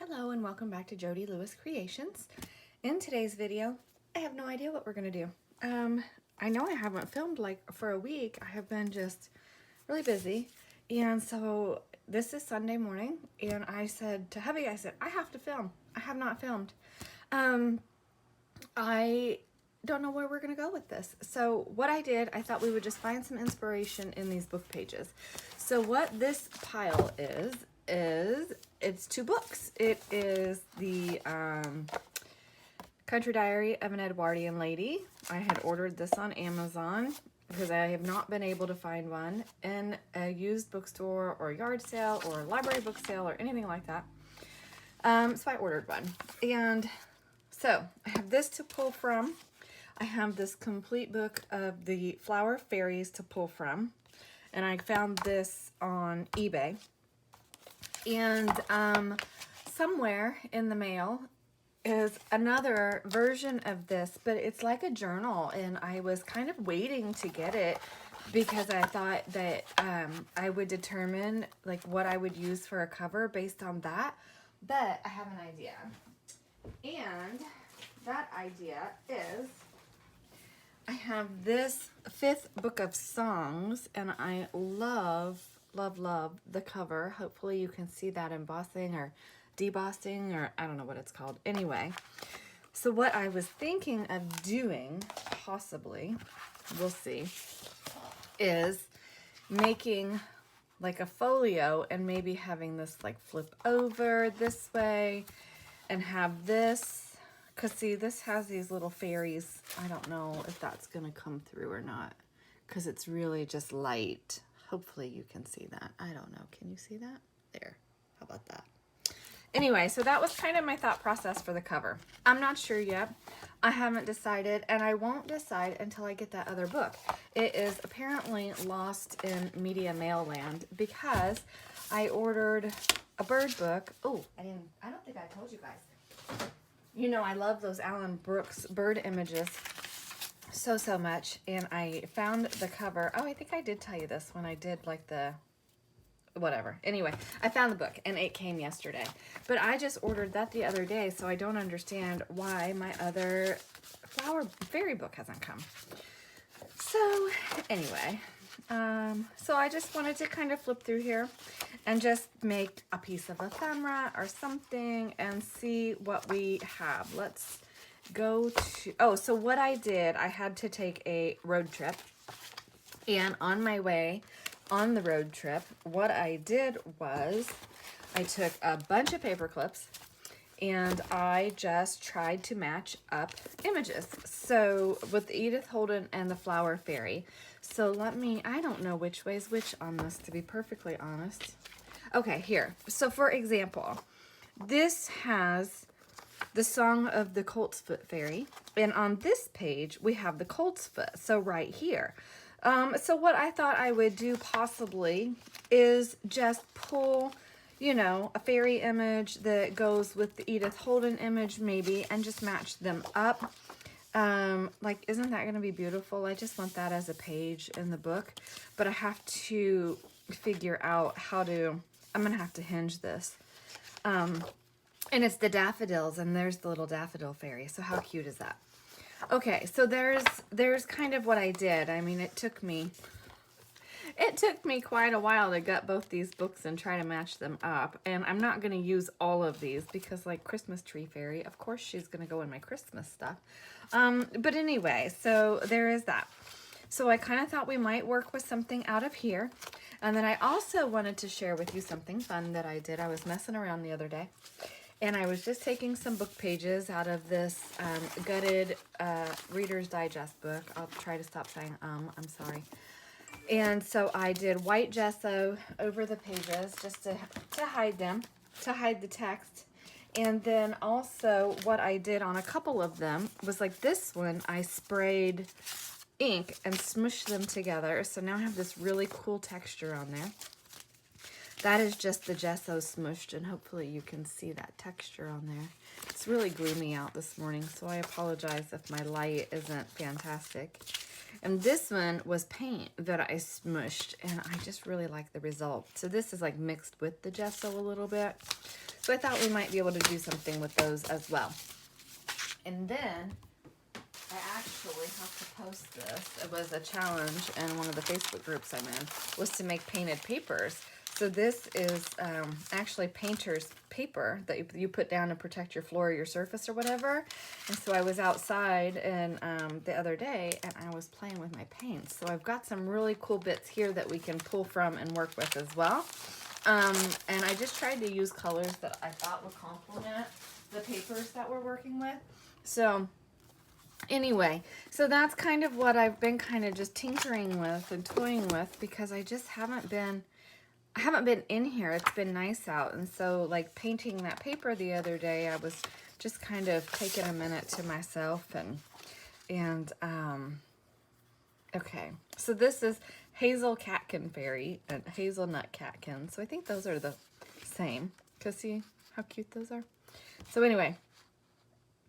Hello and welcome back to Jody Lewis Creations. In today's video, I have no idea what we're going to do. I know I haven't filmed like for a week. I have been just really busy. And so this is Sunday morning and I said to hubby, I have to film. I have not filmed. I don't know where we're going to go with this. So what I did, I thought we would just find some inspiration in these book pages. So what this pile is it's two books. It is the Country Diary of an Edwardian Lady. I had ordered this on Amazon because I have not been able to find one in a used bookstore or yard sale or library book sale or anything like that. So I ordered one. And so I have this to pull from. I have this complete book of the flower fairies to pull from. And I found this on eBay. And somewhere in the mail is another version of this, but it's like a journal, and I was kind of waiting to get it because I thought that I would determine like what I would use for a cover based on that. But I have an idea, and that idea is I have this 5th book of songs, and I love the cover. Hopefully you can see that embossing or debossing, or I don't know what it's called. Anyway, so what I was thinking of doing, possibly, we'll see, is making like a folio and maybe having this like flip over this way and have this, because see, this has these little fairies. I don't know if that's gonna come through or not because it's really just light. Hopefully you can see that. I don't know. Can you see that? There. How about that? Anyway, so that was kind of my thought process for the cover. I'm not sure yet. I haven't decided, and I won't decide until I get that other book. It is apparently lost in media mail land because I ordered a bird book. Oh, I don't think I told you guys. You know, I love those Alan Brooks bird images so much, and I found the cover. Oh, I think I did tell you this when I did like the whatever. Anyway, I found the book and it came yesterday, but I just ordered that the other day, so I don't understand why my other flower fairy book hasn't come. So anyway, so I just wanted to kind of flip through here and just make a piece of ephemera or something and see what we have. Let's go to, oh, so what I did, I had to take a road trip, and on my way on the road trip, what I did was I took a bunch of paper clips and I just tried to match up images. So with Edith Holden and the Flower Fairy. So let me, I don't know which way is which on this, to be perfectly honest. Okay, here. So for example, this has the Song of the Coltsfoot Fairy, and on this page we have the Coltsfoot, so right here. So what I thought I would do possibly is just pull, you know, a fairy image that goes with the Edith Holden image maybe, and just match them up. Like, isn't that going to be beautiful? I just want that as a page in the book, but I have to figure out how to, I'm going to have to hinge this. And it's the daffodils, and there's the little daffodil fairy. So how cute is that? Okay, so there's kind of what I did. I mean, it took me quite a while to gut both these books and try to match them up. And I'm not going to use all of these because, like, Christmas Tree Fairy, of course she's going to go in my Christmas stuff. But anyway, so there is that. So I kind of thought we might work with something out of here. And then I also wanted to share with you something fun that I did. I was messing around the other day, and I was just taking some book pages out of this gutted Reader's Digest book. I'll try to stop saying I'm sorry. And so I did white gesso over the pages just to hide them, to hide the text. And then also what I did on a couple of them was, like this one, I sprayed ink and smushed them together. So now I have this really cool texture on there. That is just the gesso smushed, and hopefully you can see that texture on there. It's really gloomy out this morning, so I apologize if my light isn't fantastic. And this one was paint that I smushed, and I just really like the result. So this is like mixed with the gesso a little bit. So I thought we might be able to do something with those as well. And then I actually have to post this. It was a challenge in one of the Facebook groups I'm in, was to make painted papers. So this is actually painter's paper that you put down to protect your floor or your surface or whatever. And so I was outside and the other day and I was playing with my paints. So I've got some really cool bits here that we can pull from and work with as well. And I just tried to use colors that I thought would complement the papers that we're working with. So anyway, so that's kind of what I've been kind of just tinkering with and toying with, because I just haven't been in here. It's been nice out. And so like painting that paper the other day, I was just kind of taking a minute to myself and okay. So this is Hazel Catkin Fairy and Hazelnut Catkin. So I think those are the same, because see how cute those are. So anyway,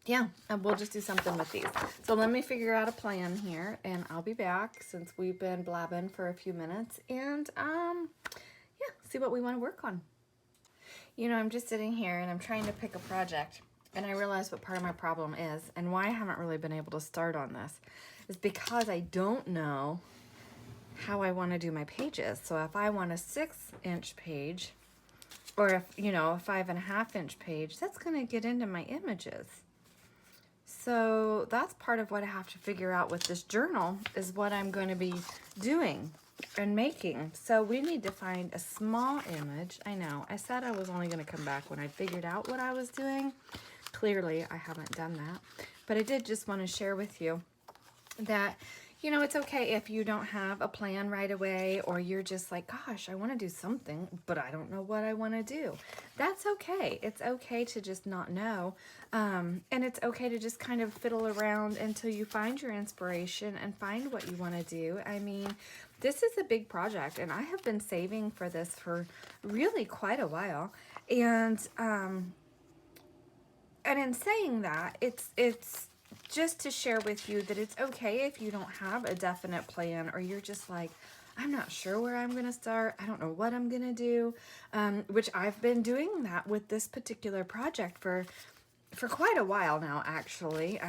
yeah, and we'll just do something with these. So let me figure out a plan here, and I'll be back since we've been blabbing for a few minutes, and yeah, see what we want to work on. You know, I'm just sitting here and I'm trying to pick a project, and I realize what part of my problem is and why I haven't really been able to start on this is because I don't know how I want to do my pages. So if I want a 6-inch page, or if, you know, a 5.5-inch page, that's going to get into my images. So that's part of what I have to figure out with this journal, is what I'm going to be doing and making. So we need to find a small image. I know, I said I was only going to come back when I figured out what I was doing. Clearly, I haven't done that. But I did just want to share with you that, you know, it's okay if you don't have a plan right away, or you're just like, gosh, I want to do something, but I don't know what I want to do. That's okay. It's okay to just not know. And it's okay to just kind of fiddle around until you find your inspiration and find what you want to do. I mean, this is a big project, and I have been saving for this for really quite a while. And in saying that, it's just to share with you that it's okay if you don't have a definite plan, or you're just like, I'm not sure where I'm going to start. I don't know what I'm going to do, which I've been doing that with this particular project for quite a while now, actually.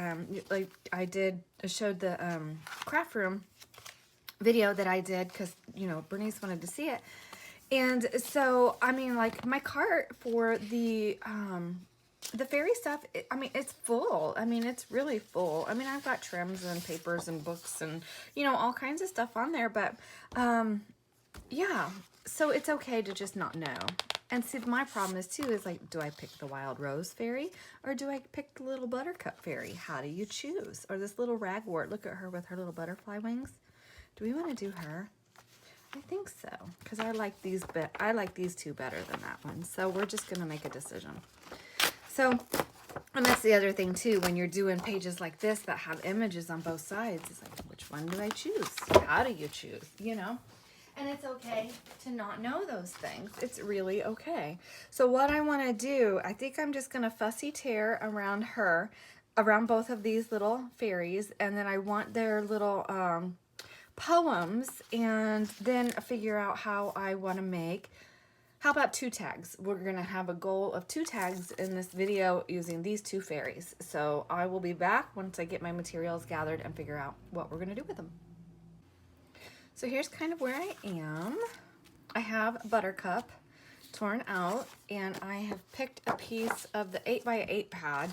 Like I showed the craft room video that I did because, you know, Bernice wanted to see it. And so, I mean, like my cart for the fairy stuff, I mean, it's full. I mean, it's really full. I mean, I've got trims and papers and books and, you know, all kinds of stuff on there. But, yeah, so it's okay to just not know. And see, my problem is, too, is like, do I pick the wild rose fairy or do I pick the little buttercup fairy? How do you choose? Or this little ragwort, look at her with her little butterfly wings. Do we want to do her? I think so, because I like these two better than that one. So we're just going to make a decision. So, and that's the other thing too, when you're doing pages like this that have images on both sides, it's like, which one do I choose? How do you choose? You know? And it's okay to not know those things. It's really okay. So what I want to do, I think I'm just going to fussy tear around both of these little fairies, and then I want their little poems, and then figure out how I want to make. How about 2 tags? We're going to have a goal of 2 tags in this video using these 2 fairies. So I will be back once I get my materials gathered and figure out what we're going to do with them. So here's kind of where I am. I have Buttercup torn out, and I have picked a piece of the 8x8 pad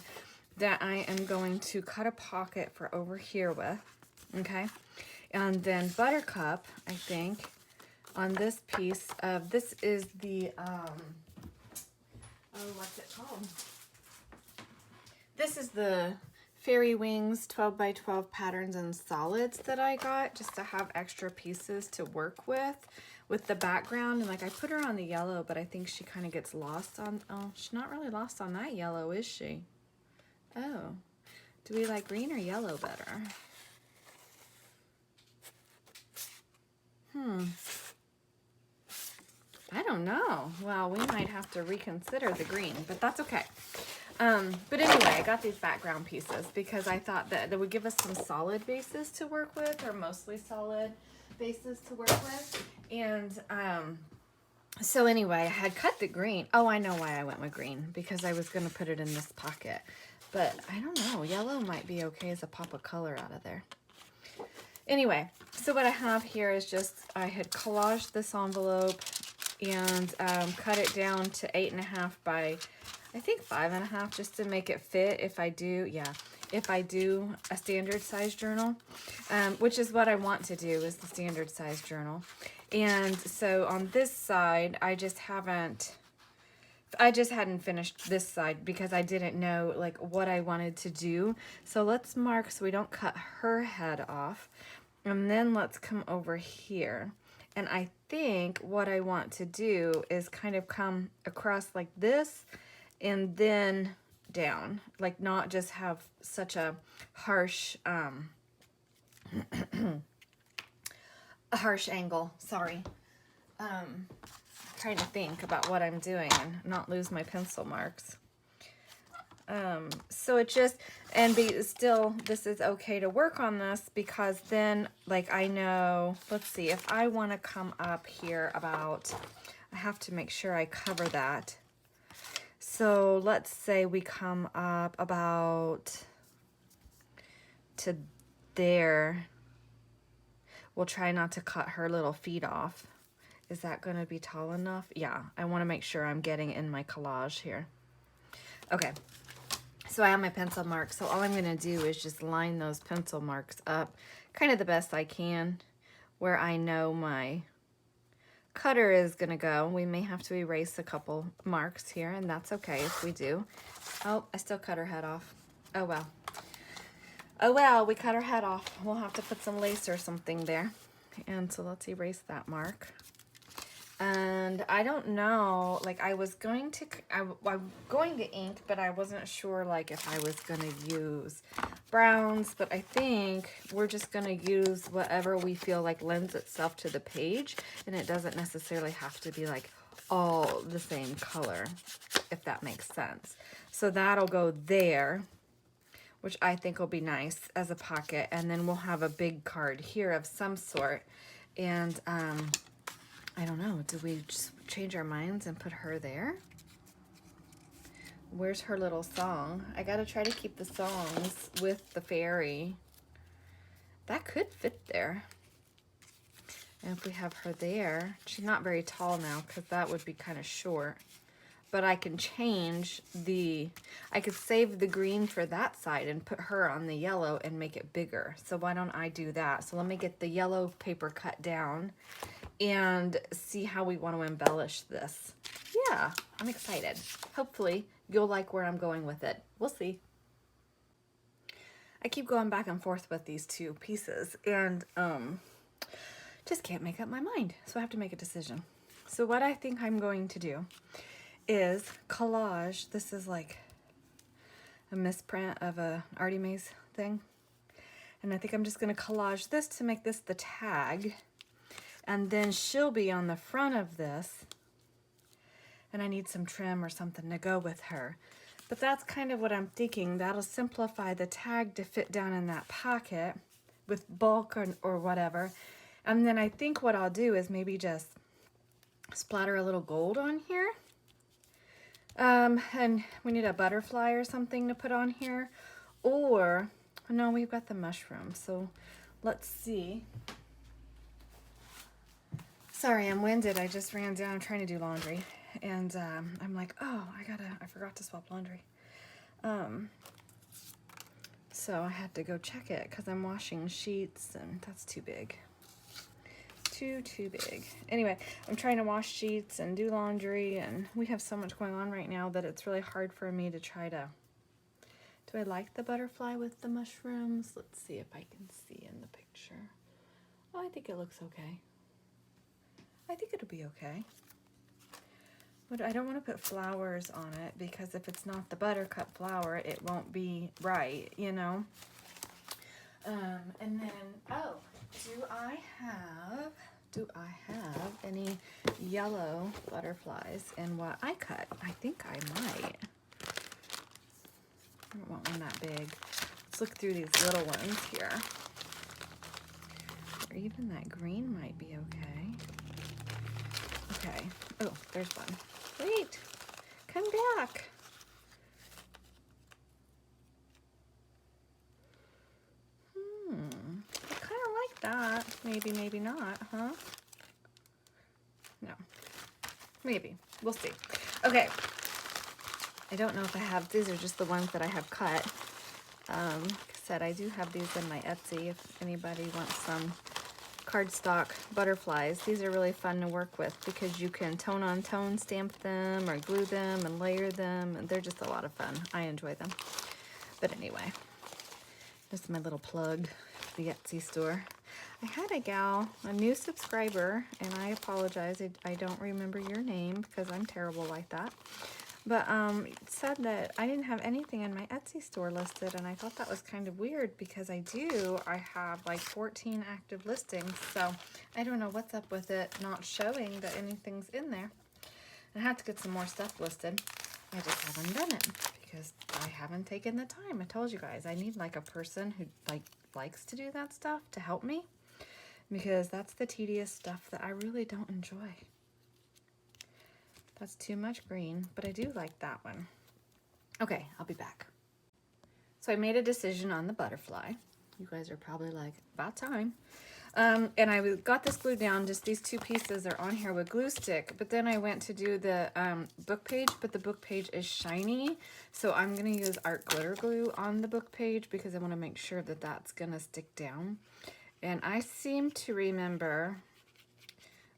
that I am going to cut a pocket for over here with, okay? And then Buttercup, I think, on this piece of, this is the, what's it called? This is the Fairy Wings 12x12 patterns and solids that I got just to have extra pieces to work with the background. And like I put her on the yellow, but I think she kind of gets lost on, oh, she's not really lost on that yellow, is she? Oh, do we like green or yellow better? I don't know. Well, we might have to reconsider the green, but that's okay. But anyway, I got these background pieces because I thought that they would give us some solid bases to work with, or mostly solid bases to work with. And So anyway, I had cut the green. Oh, I know why I went with green, because I was going to put it in this pocket. But I don't know, yellow might be okay as a pop of color out of there. Anyway, so what I have here is just, I had collaged this envelope and cut it down to 8.5 by, I think 5.5, just to make it fit if I do, if I do a standard size journal, which is what I want to do, is the standard size journal. And so on this side, I just hadn't finished this side because I didn't know like what I wanted to do. So let's mark so we don't cut her head off. And then let's come over here. And I think what I want to do is kind of come across like this and then down, like not just have such a harsh, a harsh angle. Sorry. Trying to think about what I'm doing and not lose my pencil marks. So it just, and be still, this is okay to work on this because then like I know, let's see, if I want to come up here about, I have to make sure I cover that. So let's say we come up about to there. We'll try not to cut her little feet off. Is that going to be tall enough? Yeah, I want to make sure I'm getting in my collage here. Okay, so I have my pencil marks. So all I'm going to do is just line those pencil marks up kind of the best I can where I know my cutter is going to go. We may have to erase a couple marks here, and that's okay if we do. Oh, I still cut her head off. Oh, well. Oh, well, we cut her head off. We'll have to put some lace or something there. And so let's erase that mark. And I don't know, like I was going to, I'm going to ink, but I wasn't sure like if I was going to use browns, but I think we're just going to use whatever we feel like lends itself to the page, and it doesn't necessarily have to be like all the same color, if that makes sense. So that'll go there, which I think will be nice as a pocket, and then we'll have a big card here of some sort. And I don't know, do we just change our minds and put her there? Where's her little song? I gotta try to keep the songs with the fairy. That could fit there. And if we have her there, she's not very tall now because that would be kind of short. But I can change the, I could save the green for that side and put her on the yellow and make it bigger. So why don't I do that? So let me get the yellow paper cut down and see how we want to embellish this. Yeah, I'm excited. Hopefully you'll like where I'm going with it. We'll see. I keep going back and forth with these two pieces and just can't make up my mind. So I have to make a decision. So what I think I'm going to do is collage. This is like a misprint of a Artie Mays thing. And I think I'm just going to collage this to make this the tag. And then she'll be on the front of this. And I need some trim or something to go with her. But that's kind of what I'm thinking. That'll simplify the tag to fit down in that pocket with bulk or whatever. And then I think what I'll do is maybe just splatter a little gold on here. And we need a butterfly or something to put on here. Or, no, we've got the mushroom. So let's see. Sorry, I'm winded. I just ran down trying to do laundry. And I'm like, oh, I forgot to swap laundry. So I had to go check it because I'm washing sheets and that's too big. Too big. Anyway, I'm trying to wash sheets and do laundry, and we have so much going on right now that it's really hard for me to try to... Do I like the butterfly with the mushrooms? Let's see if I can see in the picture. Oh, I think it looks okay. I think it'll be okay. But I don't want to put flowers on it because if it's not the buttercup flower, it won't be right, you know? And then, oh, do I have any yellow butterflies in what I cut? I think I might. I don't want one that big. Let's look through these little ones here. Or even that green might be okay. Okay. Oh, there's one. Wait, come back. I kind of like that. Maybe, maybe not, huh? No. Maybe. We'll see. Okay. I don't know if I have, these are just the ones that I have cut. Like I said, I do have these in my Etsy if anybody wants some cardstock butterflies. These are really fun to work with because you can tone on tone stamp them or glue them and layer them, and they're just a lot of fun. I enjoy them. But anyway, this is my little plug, the Etsy store. I had a gal, a new subscriber, and I apologize, I don't remember your name because I'm terrible like that. But said that I didn't have anything in my Etsy store listed, and I thought that was kind of weird because I have like 14 active listings, so I don't know what's up with it not showing that anything's in there. I have to get some more stuff listed. I just haven't done it because I haven't taken the time. I told you guys, I need like a person who likes to do that stuff to help me, because that's the tedious stuff that I really don't enjoy. That's too much green, but I do like that one. Okay, I'll be back. So I made a decision on the butterfly. You guys are probably like, about time. And I got this glued down. Just these two pieces are on here with glue stick. But then I went to do the book page, but the book page is shiny. So I'm going to use art glitter glue on the book page because I want to make sure that that's going to stick down. And I seem to remember...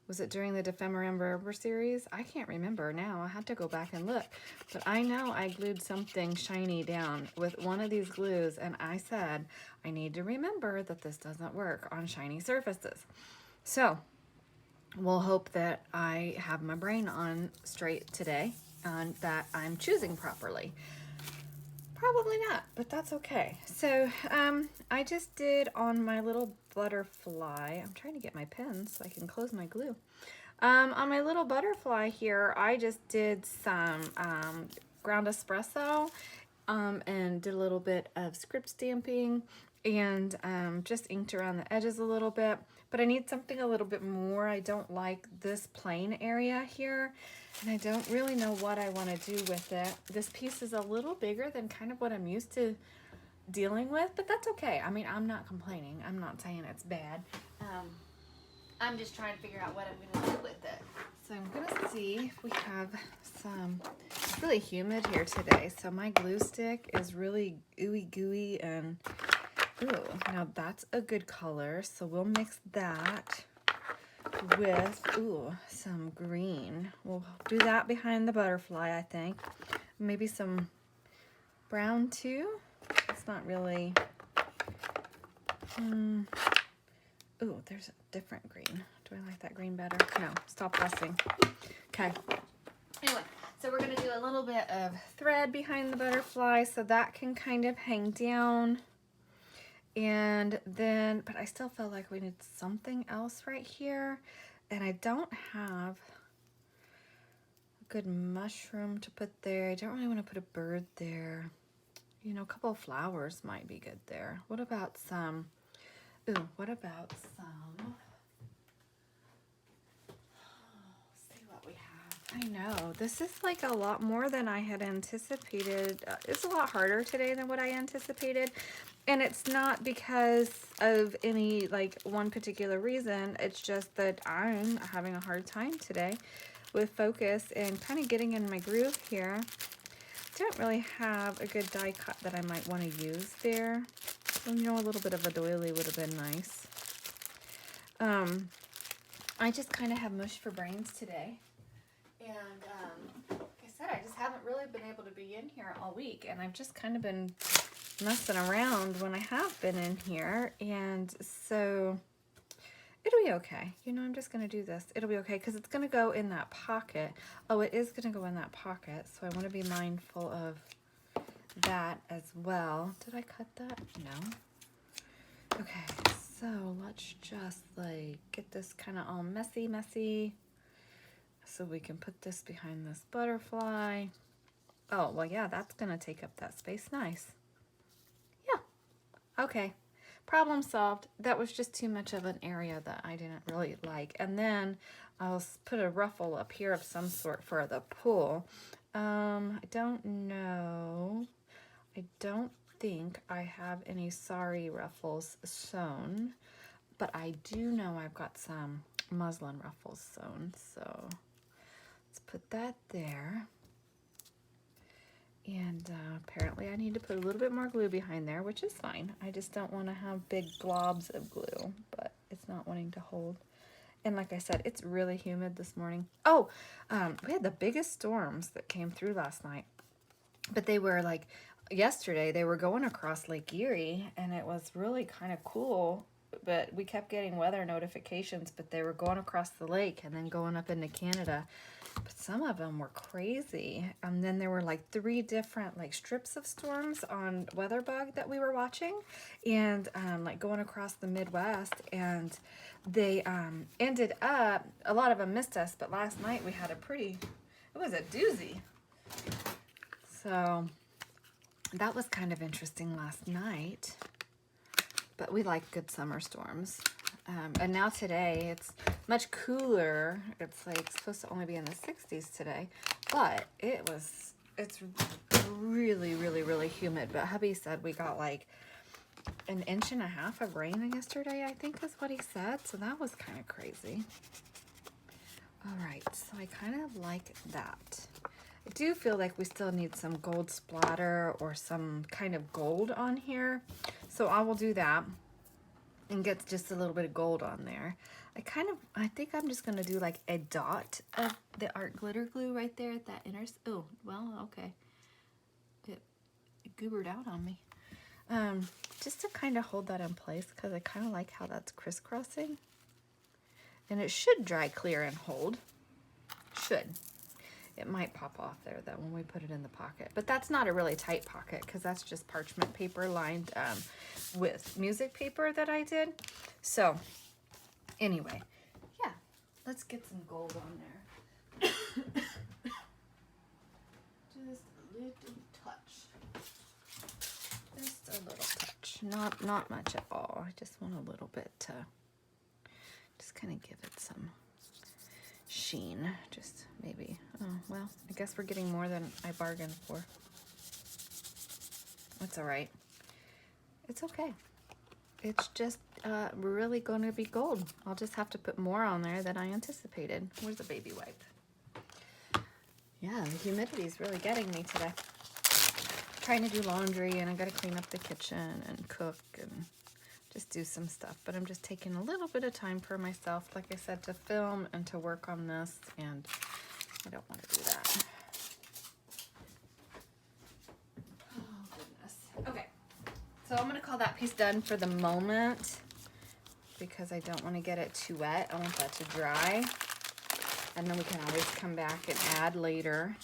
Was it during the Ephemerimber series? I can't remember now. I had to go back and look. But I know I glued something shiny down with one of these glues, and I said, I need to remember that this doesn't work on shiny surfaces. So, we'll hope that I have my brain on straight today and that I'm choosing properly. Probably not, but that's okay. So I just did on my little butterfly, I'm trying to get my pen so I can close my glue. On my little butterfly here, I just did some ground espresso and did a little bit of script stamping and just inked around the edges a little bit. But I need something a little bit more. I don't like this plain area here, and I don't really know what I want to do with it. This piece is a little bigger than kind of what I'm used to dealing with, but that's okay. I mean, I'm not complaining. I'm not saying it's bad. I'm just trying to figure out what I'm going to do with it. So I'm going to see if we have some, it's really humid here today, so my glue stick is really ooey gooey and, ooh, now that's a good color, so we'll mix that with, ooh, some green. We'll do that behind the butterfly, I think. Maybe some brown too. It's not really, ooh, there's a different green. Do I like that green better? No, stop fussing. Okay. Anyway, so we're gonna do a little bit of thread behind the butterfly so that can kind of hang down. And then, but I still feel like we need something else right here. And I don't have a good mushroom to put there. I don't really want to put a bird there. You know, a couple of flowers might be good there. What about some, ooh, what about some, see what we have. I know, this is like a lot more than I had anticipated. It's a lot harder today than what I anticipated. And it's not because of any, like, one particular reason. It's just that I'm having a hard time today with focus and kind of getting in my groove here. Don't really have a good die cut that I might want to use there. So, you know, a little bit of a doily would have been nice. I just kind of have mush for brains today. And like I said, I just haven't really been able to be in here all week. And I've just kind of been messing around when I have been in here. And so it'll be okay. You know, I'm just going to do this. It'll be okay because it's going to go in that pocket. Oh, it is going to go in that pocket. So I want to be mindful of that as well. Did I cut that? No. Okay, so let's just like get this kind of all messy. So we can put this behind this butterfly. Oh, well, yeah, that's going to take up that space. Nice. Yeah. Okay. Problem solved. That was just too much of an area that I didn't really like. And then I'll put a ruffle up here of some sort for the pool. I don't know. I don't think I have any sari ruffles sewn, but I do know I've got some muslin ruffles sewn. So let's put that there. And apparently I need to put a little bit more glue behind there, which is fine. I just don't want to have big globs of glue, but it's not wanting to hold. And like I said, it's really humid this morning. Oh, we had the biggest storms that came through last night. But they were like, yesterday, they were going across Lake Erie, and it was really kind of cool. But we kept getting weather notifications, but they were going across the lake and then going up into Canada. But some of them were crazy. And then there were like 3 different like strips of storms on WeatherBug that we were watching, and like going across the Midwest. And they ended up, a lot of them missed us, but last night we had it was a doozy. So that was kind of interesting last night. But we like good summer storms. And now today it's much cooler. It's like supposed to only be in the 60s today, but it's really, really, really humid. But hubby said we got like 1.5 inches of rain yesterday, I think is what he said. So that was kind of crazy. All right, so I kind of like that. I do feel like we still need some gold splatter or some kind of gold on here. So I will do that and get just a little bit of gold on there. I think I'm just gonna do like a dot of the art glitter glue right there at that inner, oh, well, okay. It goobered out on me. Just to kind of hold that in place because I kind of like how that's crisscrossing. And it should dry clear and hold. Should. It might pop off there though when we put it in the pocket. But that's not a really tight pocket because that's just parchment paper lined with music paper that I did. So anyway, yeah, let's get some gold on there. Just a little touch. Just a little touch. Not much at all. I just want a little bit to just kind of give it some sheen. Just maybe, oh, well, I guess we're getting more than I bargained for. That's all right. It's okay. It's just really going to be gold. I'll just have to put more on there than I anticipated. Where's the baby wipe? Yeah, the humidity is really getting me today. Trying to do laundry, and I got to clean up the kitchen and cook and just do some stuff. But I'm just taking a little bit of time for myself, like I said, to film and to work on this, and I don't want to do that. Oh, goodness. Okay, so I'm going to call that piece done for the moment because I don't want to get it too wet. I want that to dry, and then we can always come back and add later.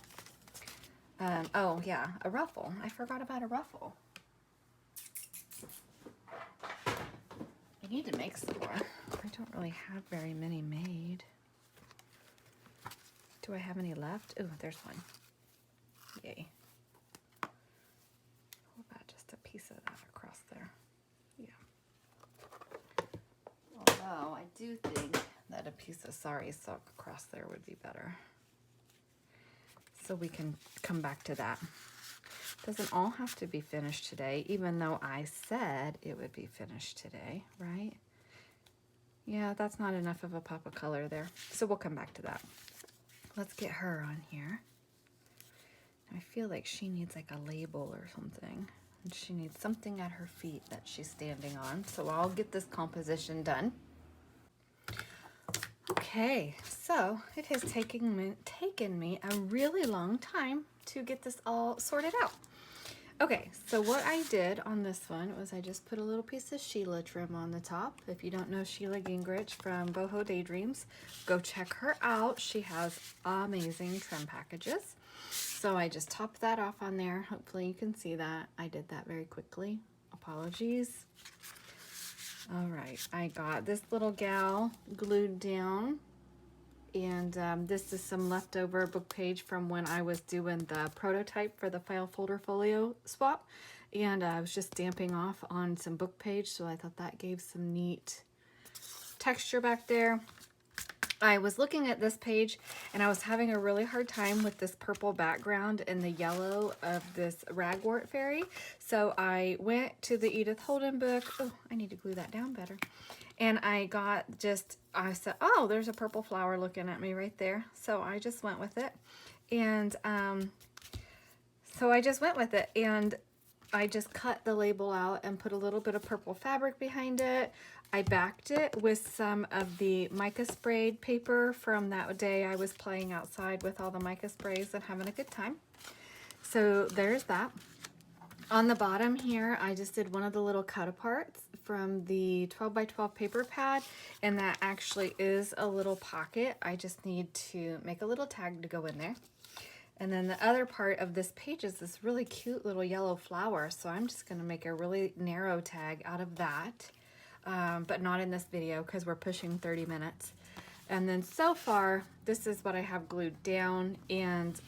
Oh, yeah, a ruffle. I forgot about a ruffle. I need to make some more. I don't really have very many made. Do I have any left? Oh, there's one. Yay. How about just a piece of that across there? Yeah. Although I do think that a piece of sari silk across there would be better. So we can come back to that. Doesn't all have to be finished today, even though I said it would be finished today, right? Yeah, that's not enough of a pop of color there. So we'll come back to that. Let's get her on here. I feel like she needs like a label or something. And she needs something at her feet that she's standing on. So I'll get this composition done. Okay, so it has taken me a really long time to get this all sorted out. Okay, so what I did on this one was I just put a little piece of Sheila trim on the top. If you don't know Sheila Gingrich from Boho Daydreams, go check her out. She has amazing trim packages. So I just topped that off on there. Hopefully you can see that. I did that very quickly. Apologies. All right, I got this little gal glued down, and this is some leftover book page from when I was doing the prototype for the file folder folio swap, and I was just stamping off on some book page, so I thought that gave some neat texture back there. I was looking at this page and I was having a really hard time with this purple background and the yellow of this ragwort fairy. So I went to the Edith Holden book. Oh, I need to glue that down better. And I got I said, oh, there's a purple flower looking at me right there. So I just went with it. And I just cut the label out and put a little bit of purple fabric behind it. I backed it with some of the mica sprayed paper from that day I was playing outside with all the mica sprays and having a good time. So there's that. On the bottom here, I just did one of the little cut aparts from the 12 by 12 paper pad, and that actually is a little pocket. I just need to make a little tag to go in there. And then the other part of this page is this really cute little yellow flower. So I'm just going to make a really narrow tag out of that, but not in this video because we're pushing 30 minutes. And then so far, this is what I have glued down. And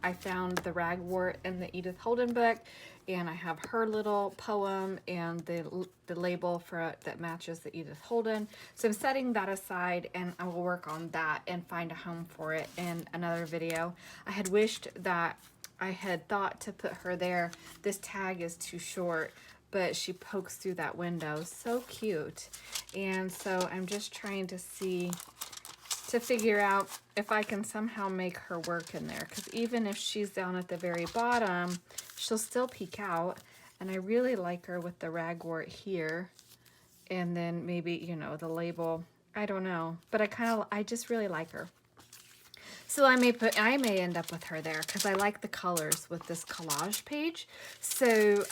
I found the ragwort in the Edith Holden book, and I have her little poem and the label for it that matches the Edith Holden. So I'm setting that aside, and I will work on that and find a home for it in another video. I had wished that I had thought to put her there. This tag is too short, but she pokes through that window. So cute. And so I'm just trying to figure out if I can somehow make her work in there, because even if she's down at the very bottom, she'll still peek out. And I really like her with the ragwort here, and then maybe, you know, the label, I don't know, but I just really like her. So I may end up with her there because I like the colors with this collage page. So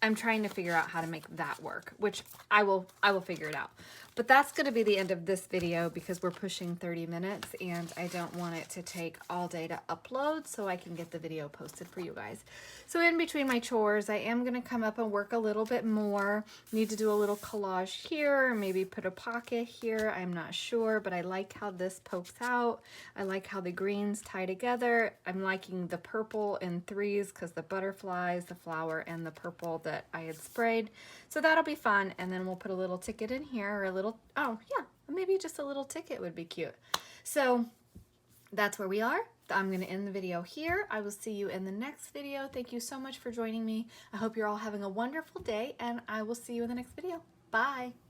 I'm trying to figure out how to make that work, which I will figure it out. But that's going to be the end of this video because we're pushing 30 minutes and I don't want it to take all day to upload, so I can get the video posted for you guys. So in between my chores, I am going to come up and work a little bit more. Need to do a little collage here, or maybe put a pocket here. I'm not sure, but I like how this pokes out. I like how the greens tie together. I'm liking the purple in threes because the butterflies, the flower, and the purple that I had sprayed. So that'll be fun. And then we'll put a little ticket in here, or a little, oh yeah, maybe just a little ticket would be cute. So that's where we are. I'm going to end the video here. I will see you in the next video. Thank you so much for joining me. I hope you're all having a wonderful day, and I will see you in the next video. Bye.